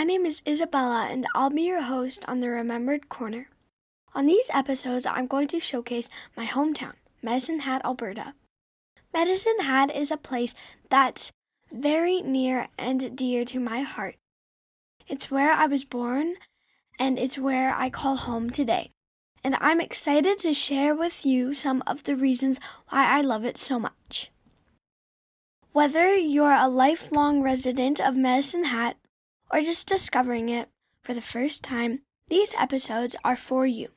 name is Isabella, and I'll be your host on the Remembered Corner. On these episodes, I'm going to showcase my hometown, Medicine Hat, Alberta. Medicine Hat is a place that's very near and dear to my heart. It's where I was born, and it's where I call home today. And I'm excited to share with you some of the reasons why I love it so much. Whether you're a lifelong resident of Medicine Hat or just discovering it for the first time, these episodes are for you.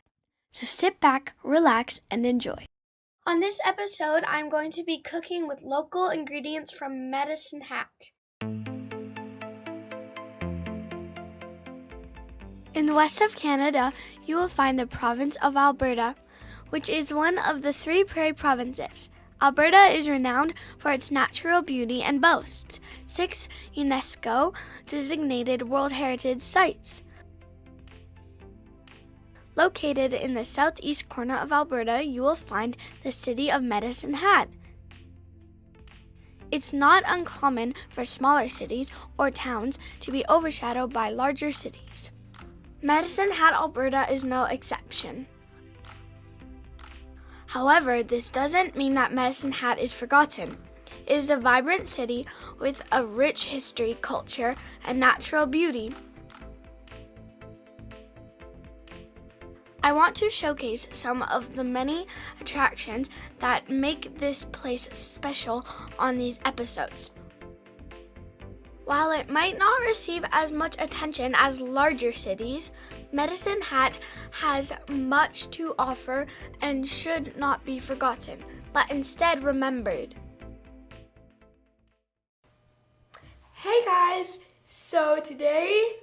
So sit back, relax, and enjoy. On this episode, I'm going to be cooking with local ingredients from Medicine Hat. In the west of Canada, you will find the province of Alberta, which is one of the 3 prairie provinces. Alberta is renowned for its natural beauty and boasts 6 UNESCO-designated World Heritage Sites. Located in the southeast corner of Alberta, you will find the city of Medicine Hat. It's not uncommon for smaller cities or towns to be overshadowed by larger cities. Medicine Hat, Alberta is no exception. However, this doesn't mean that Medicine Hat is forgotten. It is a vibrant city with a rich history, culture, and natural beauty. I want to showcase some of the many attractions that make this place special on these episodes. While it might not receive as much attention as larger cities, Medicine Hat has much to offer and should not be forgotten, but instead remembered. Hey guys! So today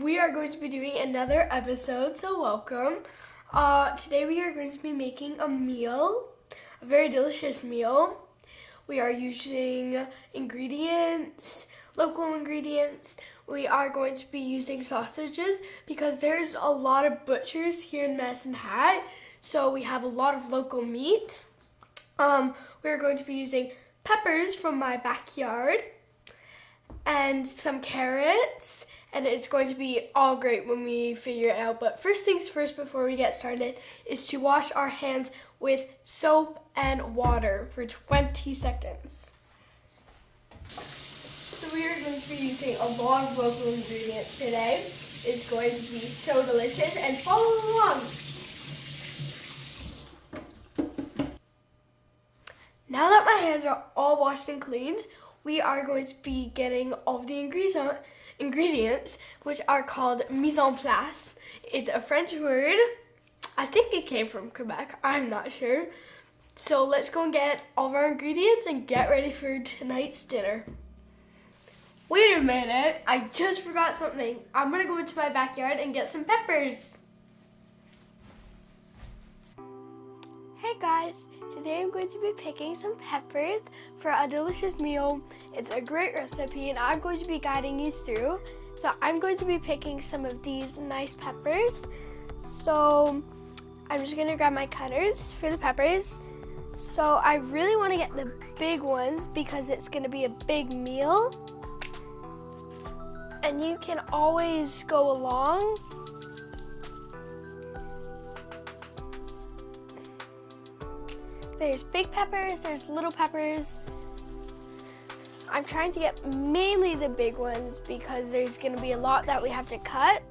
we are going to be doing another episode, so welcome. Today we are going to be making a meal, a very delicious meal. We are using local ingredients. We are going to be using sausages because there's a lot of butchers here in Medicine Hat, so we have a lot of local meat. We're going to be using peppers from my backyard and some carrots, and it's going to be all great when we figure it out. But first things first, before we get started, is to wash our hands with soap and water for 20 seconds. So we are going to be using a lot of local ingredients today. It's going to be so delicious, and follow along. Now that my hands are all washed and cleaned, we are going to be getting all of the ingredients, which are called mise en place. It's a French word. I think it came from Quebec. I'm not sure. So let's go and get all of our ingredients and get ready for tonight's dinner. Wait a minute, I just forgot something. I'm gonna go into my backyard and get some peppers. Hey guys, today I'm going to be picking some peppers for a delicious meal. It's a great recipe and I'm going to be guiding you through. So I'm going to be picking some of these nice peppers. So I'm just gonna grab my cutters for the peppers. So I really wanna get the big ones because it's gonna be a big meal. And you can always go along. There's big peppers, there's little peppers. I'm trying to get mainly the big ones because there's gonna be a lot that we have to cut.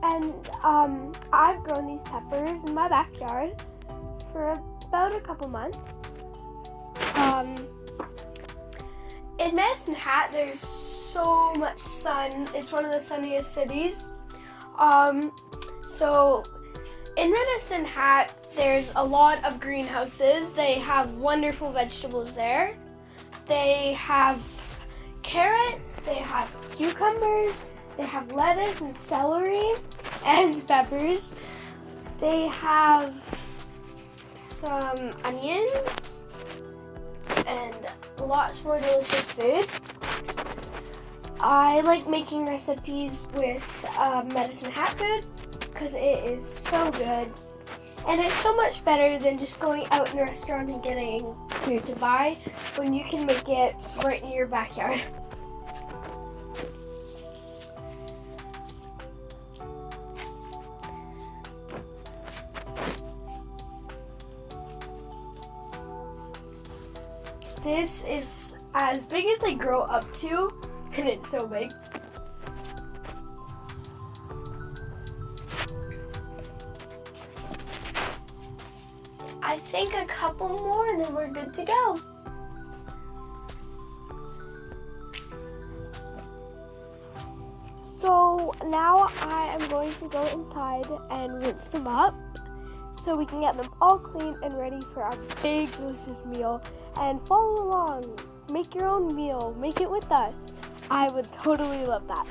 And I've grown these peppers in my backyard for about a couple months. In Medicine Hat, there's so much sun. It's one of the sunniest cities. So in Medicine Hat, there's a lot of greenhouses. They have wonderful vegetables there. They have carrots, they have cucumbers, they have lettuce and celery and peppers. They have some onions and lots more delicious food. I like making recipes with Medicine Hat food because it is so good. And it's so much better than just going out in a restaurant and getting food to buy when you can make it right in your backyard. This is as big as they grow up to, and it's so big. I think a couple more and then we're good to go. So now I am going to go inside and rinse them up so we can get them all clean and ready for our big delicious meal. And follow along, make your own meal, make it with us. I would totally love that.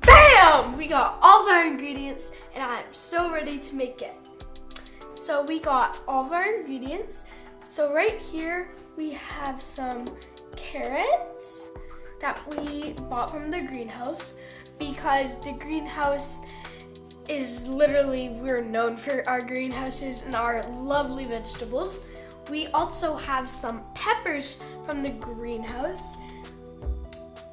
Bam! We got all of our ingredients and I'm so ready to make it. So we got all of our ingredients. So right here we have some carrots that we bought from the greenhouse, because the greenhouse is literally, we're known for our greenhouses and our lovely vegetables. We also have some peppers from the greenhouse,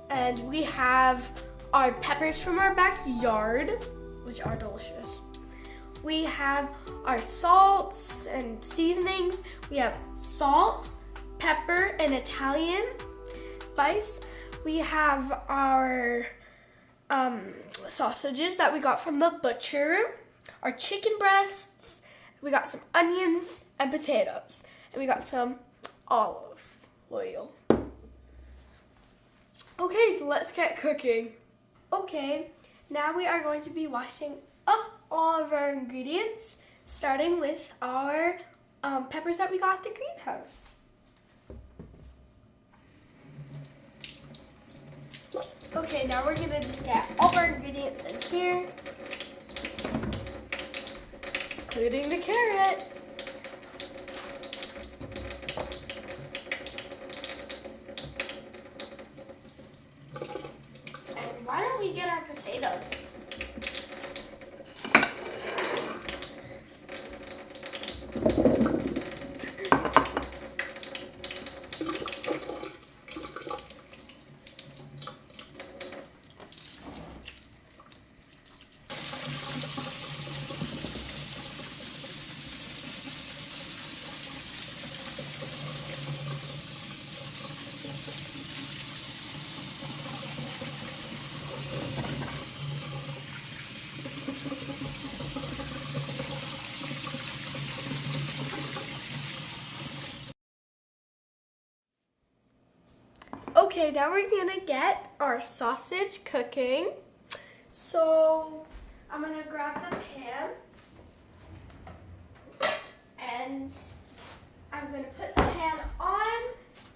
and we have our peppers from our backyard, which are delicious. We have our salts and seasonings. We have salt, pepper, and Italian spice. We have our sausages that we got from the butcher, our chicken breasts, we got some onions and potatoes, and we got some olive oil. Okay, so let's get cooking. Okay, now we are going to be washing up all of our ingredients, starting with our peppers that we got at the greenhouse. Okay, now we're gonna just get all of our ingredients in here, including the carrots. And why don't we get our potatoes? Okay, now we're gonna get our sausage cooking. So I'm gonna grab the pan and I'm gonna put the pan on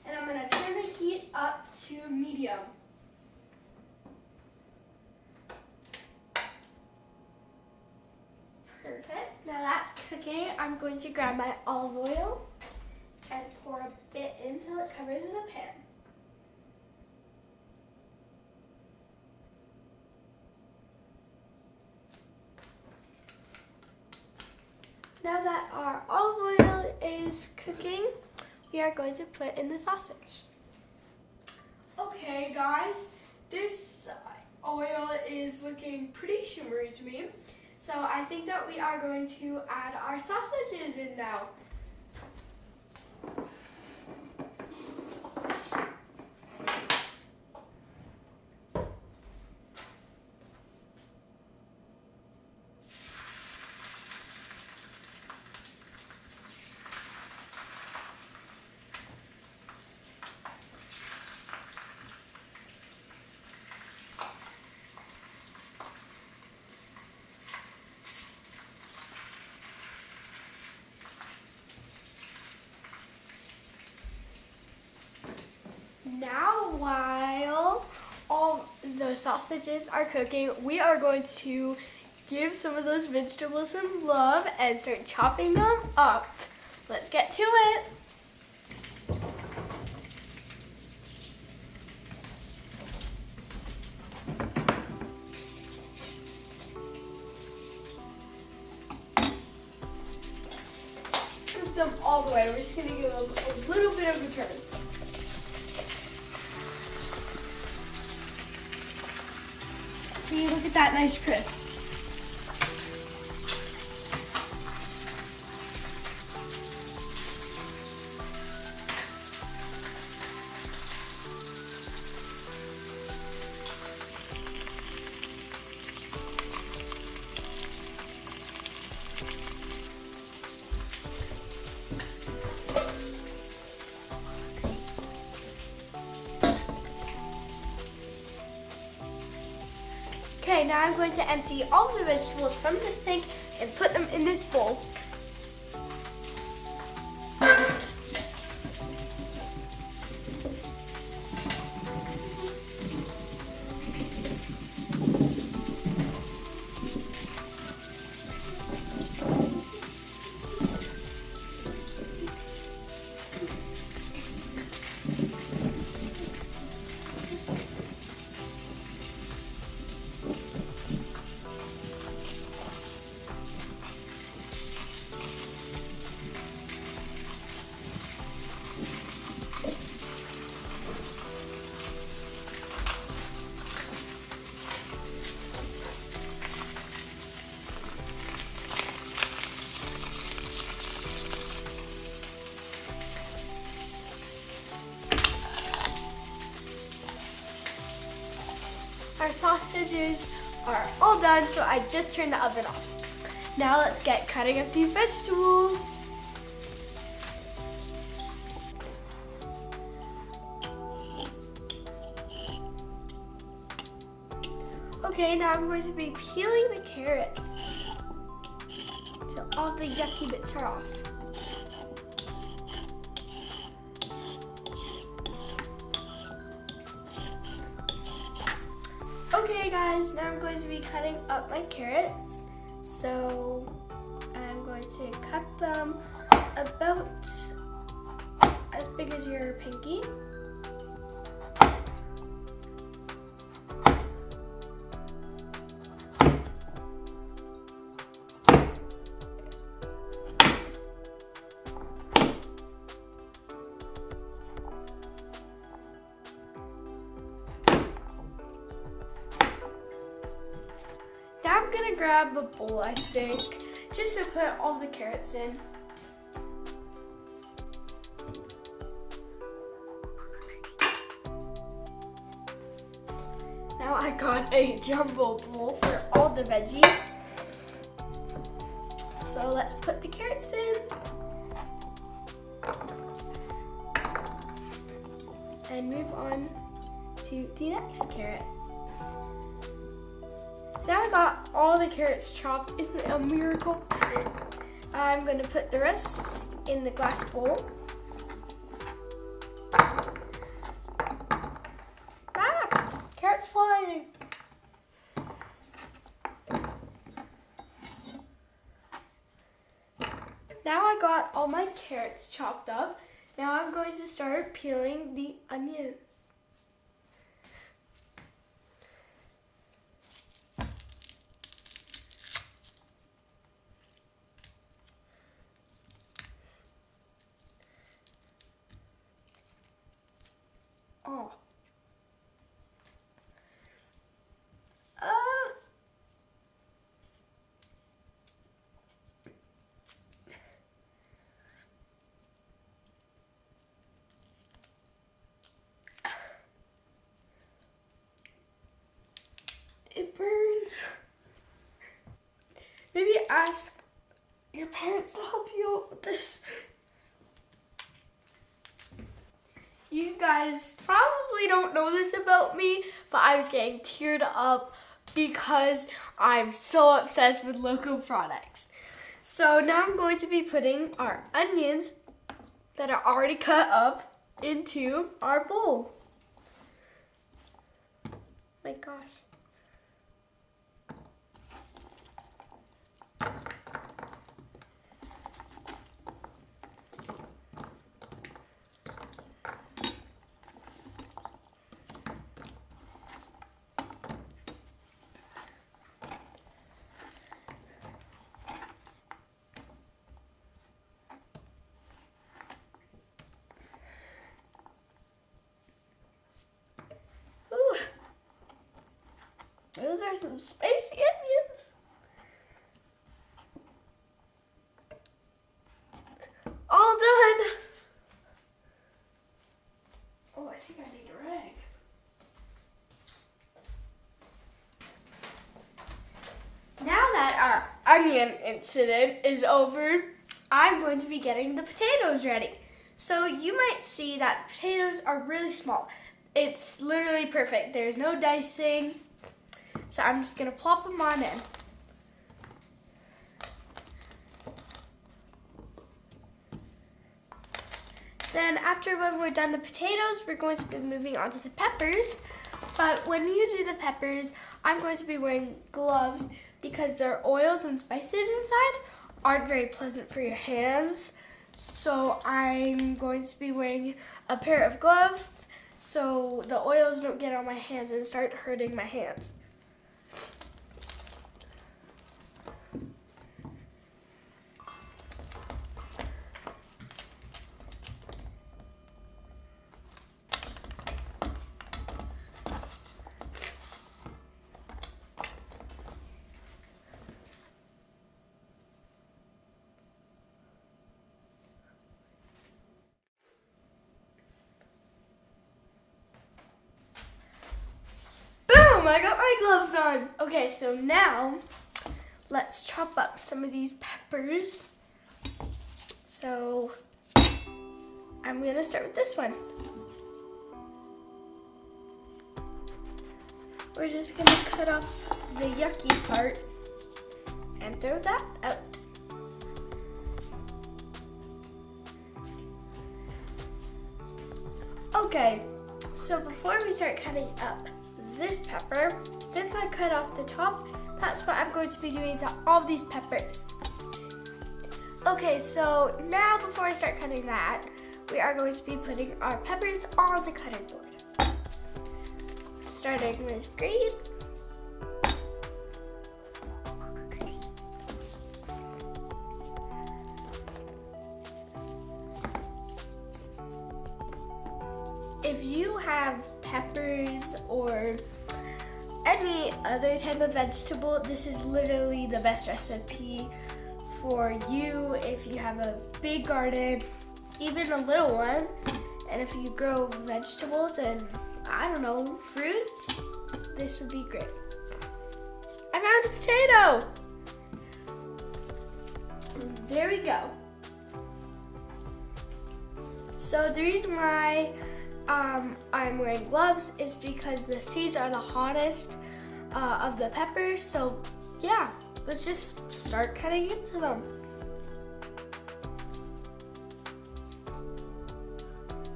and I'm gonna turn the heat up to medium. Perfect. Now that's cooking. I'm going to grab my olive oil and pour a bit until it covers the pan. Now that our olive oil is cooking, we are going to put in the sausage. Okay guys, this oil is looking pretty shimmery to me. So I think that we are going to add our sausages in now. Now, while all the sausages are cooking, we are going to give some of those vegetables some love and start chopping them up. Let's get to it. them all the way. We're just gonna give them a little bit of a turn. See, look at that nice crisp. Okay, now I'm going to empty all the vegetables from the sink and put them in this bowl. Our sausages are all done, so I just turned the oven off. Now let's get cutting up these vegetables. Okay, now I'm going to be peeling the carrots till all the yucky bits are off. Okay guys, now I'm going to be cutting up my carrots. So I'm going to cut them about as big as your pinky. Now I'm gonna grab a bowl, I think, just to put all the carrots in. Now I got a jumbo bowl for all the veggies. So let's put the carrots in. And move on to the next carrot. Now I got all the carrots chopped. Isn't it a miracle? I'm going to put the rest in the glass bowl. Ah! Carrots flying! Now I got all my carrots chopped up. Now I'm going to start peeling the onions. Oh. It burns. Maybe ask your parents to help you out with this. You guys probably don't know this about me, but I was getting teared up because I'm so obsessed with local products. So now I'm going to be putting our onions that are already cut up into our bowl. My gosh. are some spicy onions. All done. Oh, I think I need a rag. Now that our onion incident is over, I'm going to be getting the potatoes ready. So you might see that the potatoes are really small. It's literally perfect. There's no dicing. So I'm just going to plop them on in. Then when we're done the potatoes, we're going to be moving on to the peppers. But when you do the peppers, I'm going to be wearing gloves because there are oils and spices inside aren't very pleasant for your hands. So I'm going to be wearing a pair of gloves so the oils don't get on my hands and start hurting my hands. I got my gloves on. Okay, so now let's chop up some of these peppers. So I'm gonna start with this one. We're just gonna cut off the yucky part and throw that out. Okay, so before we start cutting up this pepper, since I cut off the top, that's what I'm going to be doing to all these peppers. Okay, so now before I start cutting that, we are going to be putting our peppers on the cutting board. Starting with green. If you have peppers or any other type of vegetable, this is literally the best recipe for you if you have a big garden, even a little one, and if you grow vegetables and, I don't know, fruits, this would be great. I found a potato! There we go. So the reason why I'm wearing gloves is because the seeds are the hottest of the peppers. So yeah, let's just start cutting into them.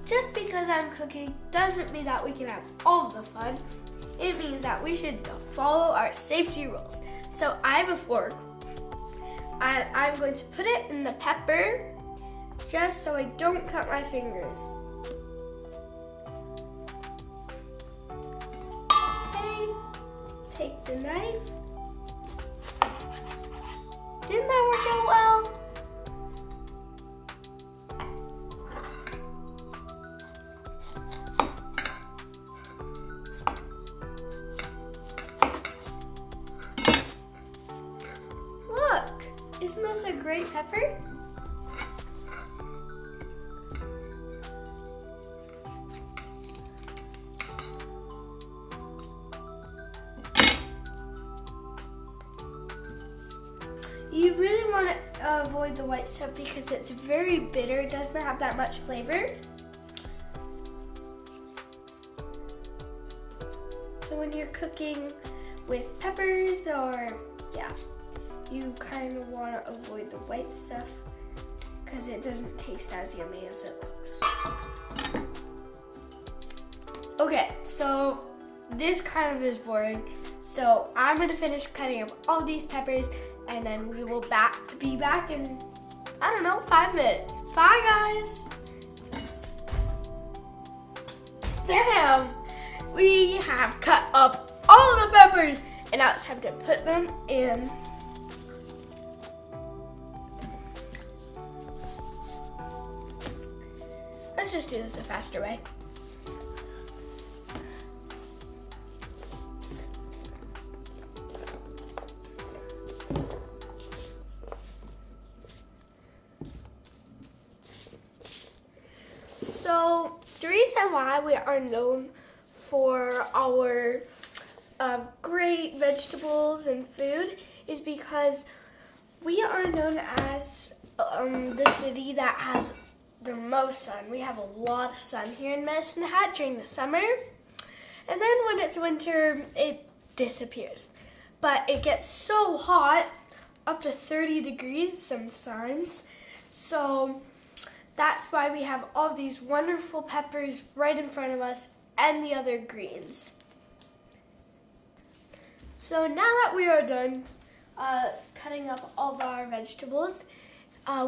Just because I'm cooking doesn't mean that we can have all of the fun. It means that we should follow our safety rules. So I have a fork and I'm going to put it in the pepper just so I don't cut my fingers. Take the knife. Didn't that work out well? Look, isn't this a great pepper? You really want to avoid the white stuff because it's very bitter. It doesn't have that much flavor. So when you're cooking with peppers or, yeah, you kind of want to avoid the white stuff because it doesn't taste as yummy as it looks. Okay, so this kind of is boring. So I'm going to finish cutting up all these peppers and then we will be back in, I don't know, 5 minutes. Bye, guys. Bam! We have cut up all the peppers and now it's time to put them in. Let's just do this a faster way. So the reason why we are known for our great vegetables and food is because we are known as the city that has the most sun. We have a lot of sun here in Medicine Hat during the summer, and then when it's winter, it disappears. But it gets so hot, up to 30 degrees sometimes, so that's why we have all these wonderful peppers right in front of us and the other greens. So now that we are done cutting up all of our vegetables,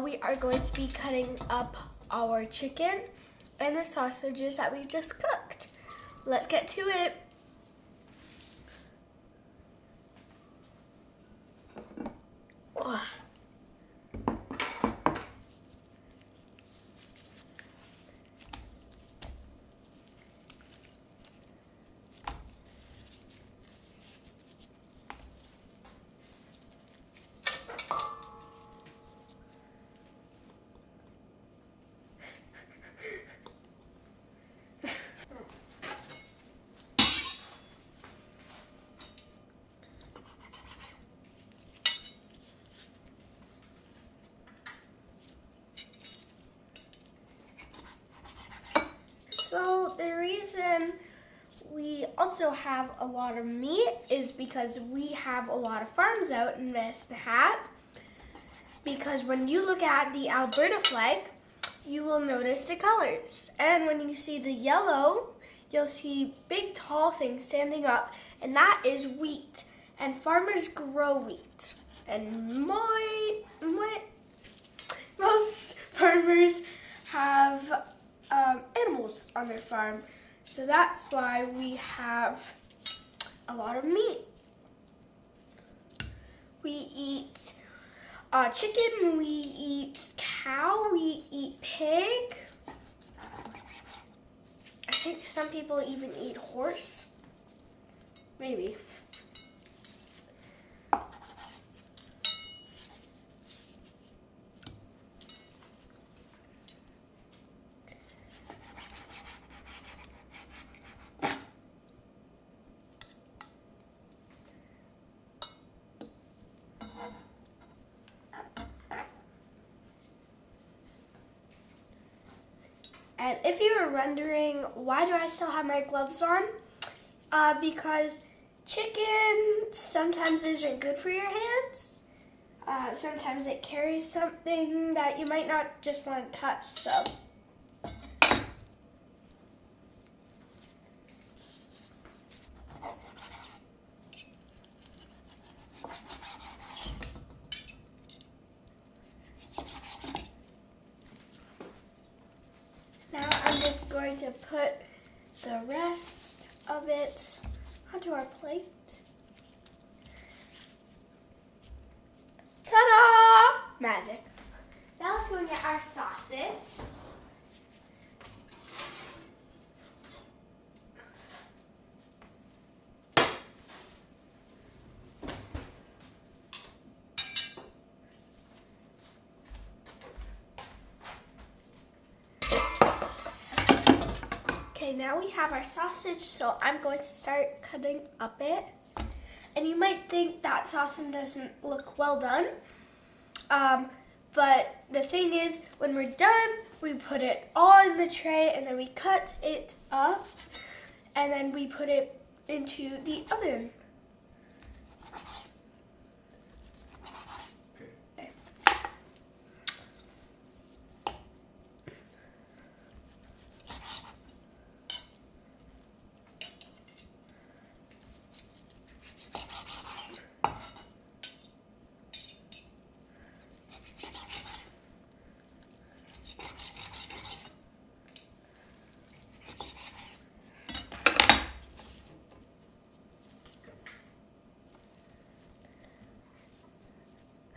we are going to be cutting up our chicken and the sausages that we just cooked. Let's get to it. Oh. So the reason we also have a lot of meat is because we have a lot of farms out in Medicine Hat. Because when you look at the Alberta flag, you will notice the colors. And when you see the yellow, you'll see big tall things standing up, and that is wheat. And farmers grow wheat. And most farmers have animals on their farm, so that's why we have a lot of meat. We eat chicken, we eat cow, we eat pig. I think some people even eat horse. Maybe. And if you were wondering, why do I still have my gloves on? Because chicken sometimes isn't good for your hands. Sometimes it carries something that you might not just want to touch, so. Now I'm just going to put the rest of it onto our plate. Ta-da! Magic. Now let's go and get our sausage. Okay, now we have our sausage, so I'm going to start cutting up it. And you might think that sausage doesn't look well done, but the thing is, when we're done, we put it all in the tray, and then we cut it up, and then we put it into the oven.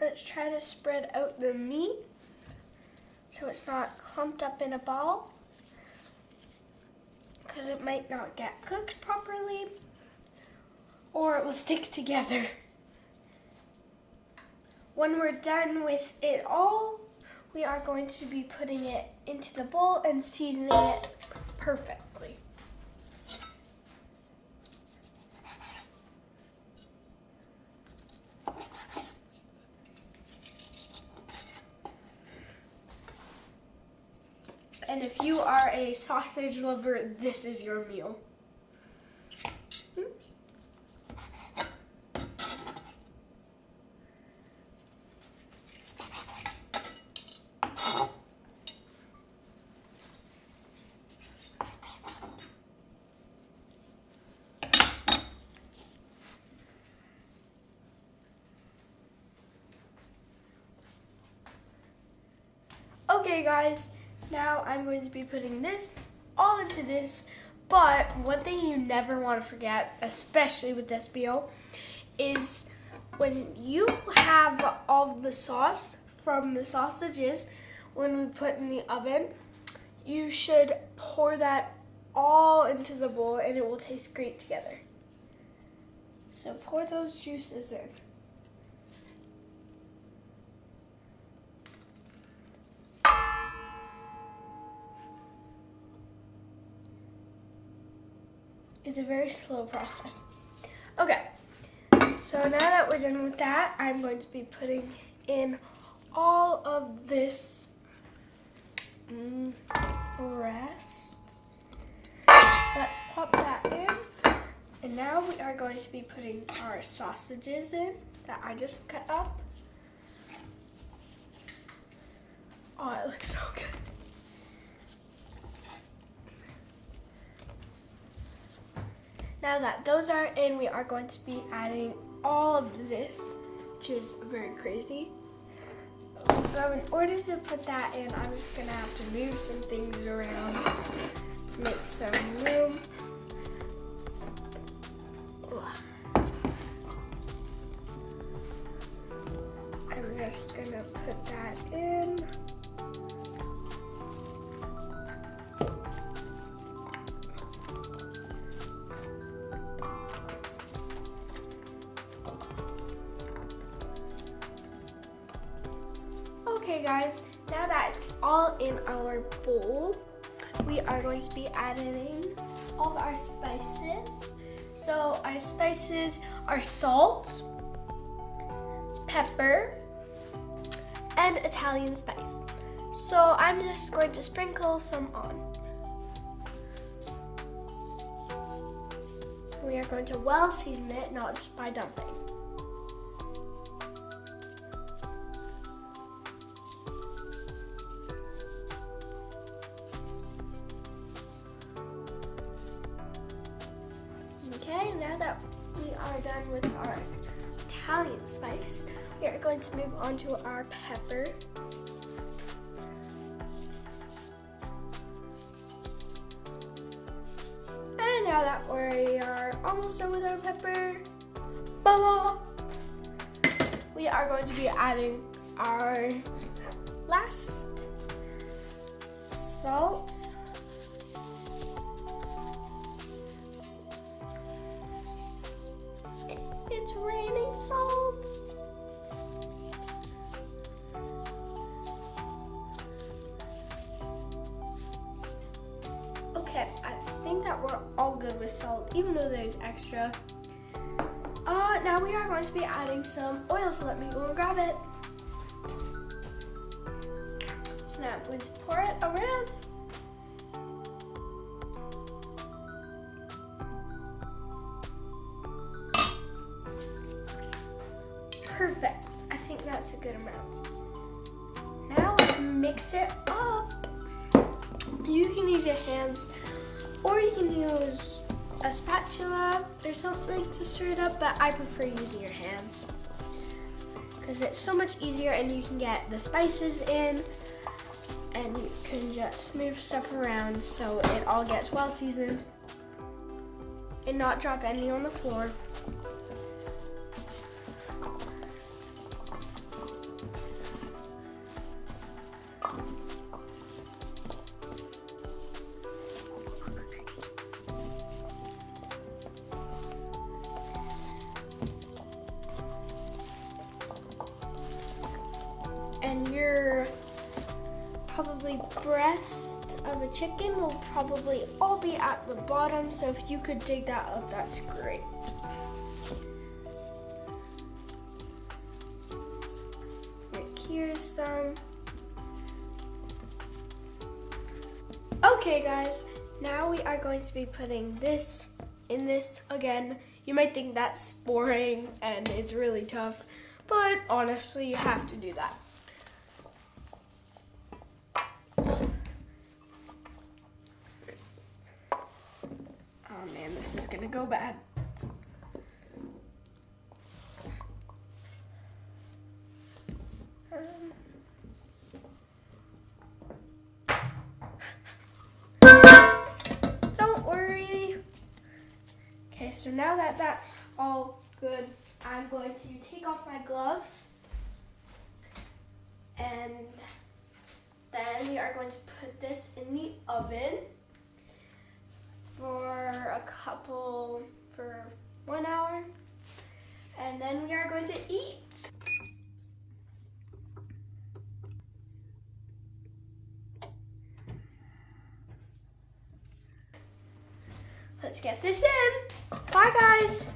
Let's try to spread out the meat so it's not clumped up in a ball, because it might not get cooked properly or it will stick together. When we're done with it all, we are going to be putting it into the bowl and seasoning it perfectly. And if you are a sausage lover, this is your meal. Oops. Okay guys, now I'm going to be putting this all into this, but one thing you never want to forget, especially with this meal, is when you have all the sauce from the sausages, when we put in the oven, you should pour that all into the bowl and it will taste great together. So pour those juices in. It's a very slow process. Okay, so now that we're done with that, I'm going to be putting in all of this rest. Let's pop that in. And now we are going to be putting our sausages in that I just cut up. Oh, it looks so good. Now that those are in, we are going to be adding all of this, which is very crazy. So in order to put that in, I'm just gonna have to move some things around to make some room. I'm just gonna put that in. Okay guys, now that it's all in our bowl, we are going to be adding all of our spices. So our spices are salt, pepper, and Italian spice. So I'm just going to sprinkle some on. We are going to well season it, not just by dumping. Okay, now that we are done with our Italian spice, we are going to move on to our pepper. And now that we are almost done with our pepper, we are going to be adding our last salt. It's raining salt. Okay, I think that we're all good with salt, even though there's extra. Now we are going to be adding some oil, so let me go and grab it. So now I'm going to pour it around. Perfect. I think that's a good amount. Now let's mix it up. You can use your hands or you can use a spatula or something to stir it up, but I prefer using your hands because it's so much easier and you can get the spices in and you can just move stuff around so it all gets well seasoned and not drop any on the floor. basically breast of a chicken will probably all be at the bottom, so if you could dig that up, that's great. Here's some. Okay guys, now we are going to be putting this in this again. You might think that's boring and it's really tough, but honestly, you have to do that. Oh man, this is gonna go bad. Don't worry. Okay, so now that that's all good, I'm going to take off my gloves, and then we are going to put this in the oven for 1 hour, and then we are going to eat. Let's get this in. Bye guys.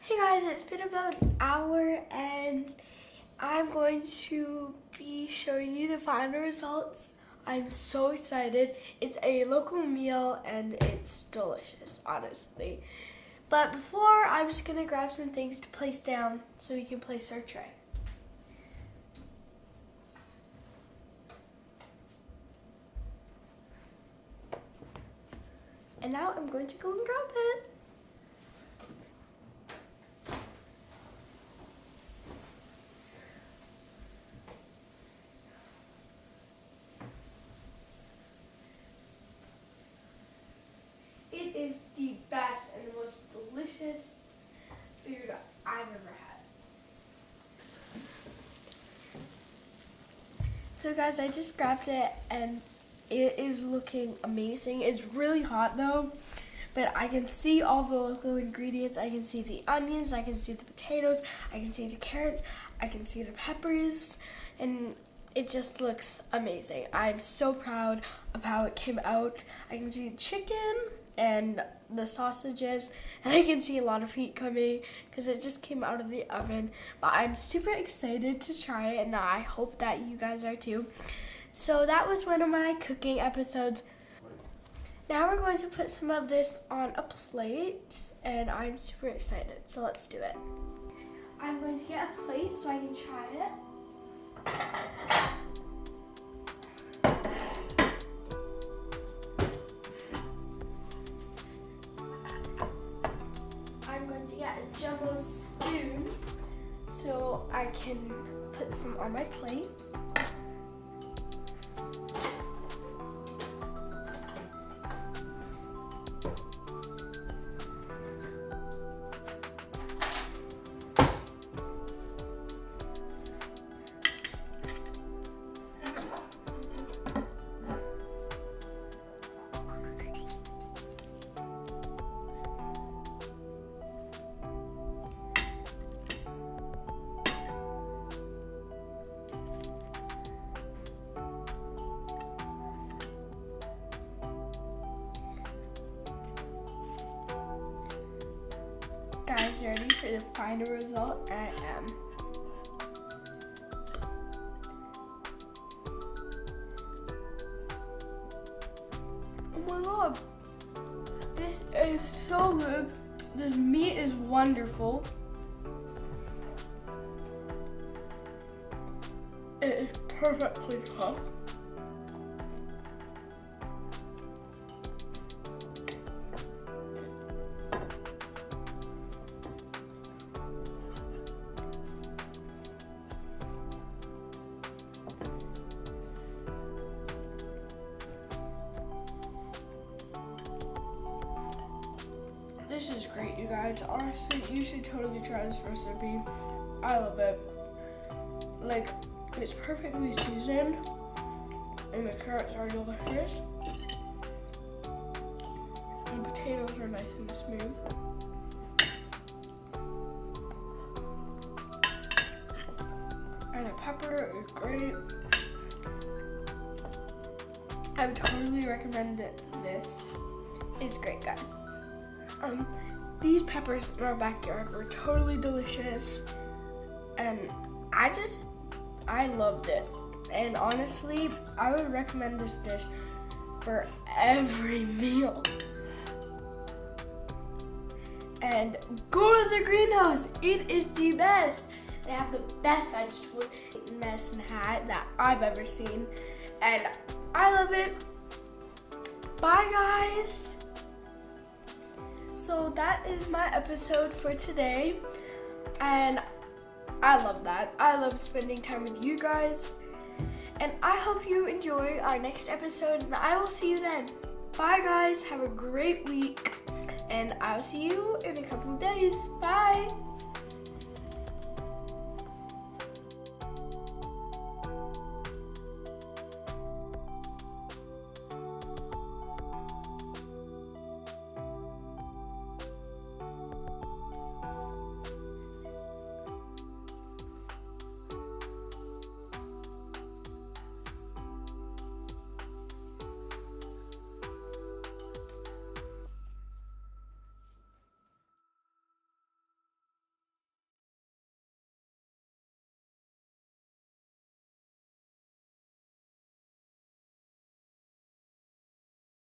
Hey guys, it's been about an hour and I'm going to be showing you the final results. I'm so excited. It's a local meal and it's delicious, honestly. But before, I'm just gonna grab some things to place down so we can place our tray. And now I'm going to go and grab it. It is the best and the most delicious food I've ever had. So guys, I just grabbed it and it is looking amazing. It's really hot though, but I can see all the local ingredients. I can see the onions, I can see the potatoes, I can see the carrots, I can see the peppers, and it just looks amazing. I'm so proud of how it came out. I can see the chicken and the sausages, and I can see a lot of heat coming because it just came out of the oven. But I'm super excited to try it, and I hope that you guys are too. So that was one of my cooking episodes. Now we're going to put some of this on a plate, and I'm super excited. So let's do it. I'm going to get a plate so I can try it. I'm going to get a jumbo spoon so I can put some on my plate. Guys, ready for the final result? I am. Oh my god, this is so good. This meat is wonderful. It is perfectly cooked. This is great, you guys. Honestly, you should totally try this recipe. I love it. like, it's perfectly seasoned, and the carrots are delicious. And the potatoes are nice and smooth. And the pepper is great. I would totally recommend this. It's great, guys. These peppers in our backyard were totally delicious, and I loved it. And honestly, I would recommend this dish for every meal. And go to the greenhouse. It is the best. They have the best vegetables in Medicine Hat that I've ever seen, and I love it. Bye, guys. So that is my episode for today, and I love that. I love spending time with you guys, and I hope you enjoy our next episode, and I will see you then. Bye, guys. Have a great week, and I'll see you in a couple of days. Bye.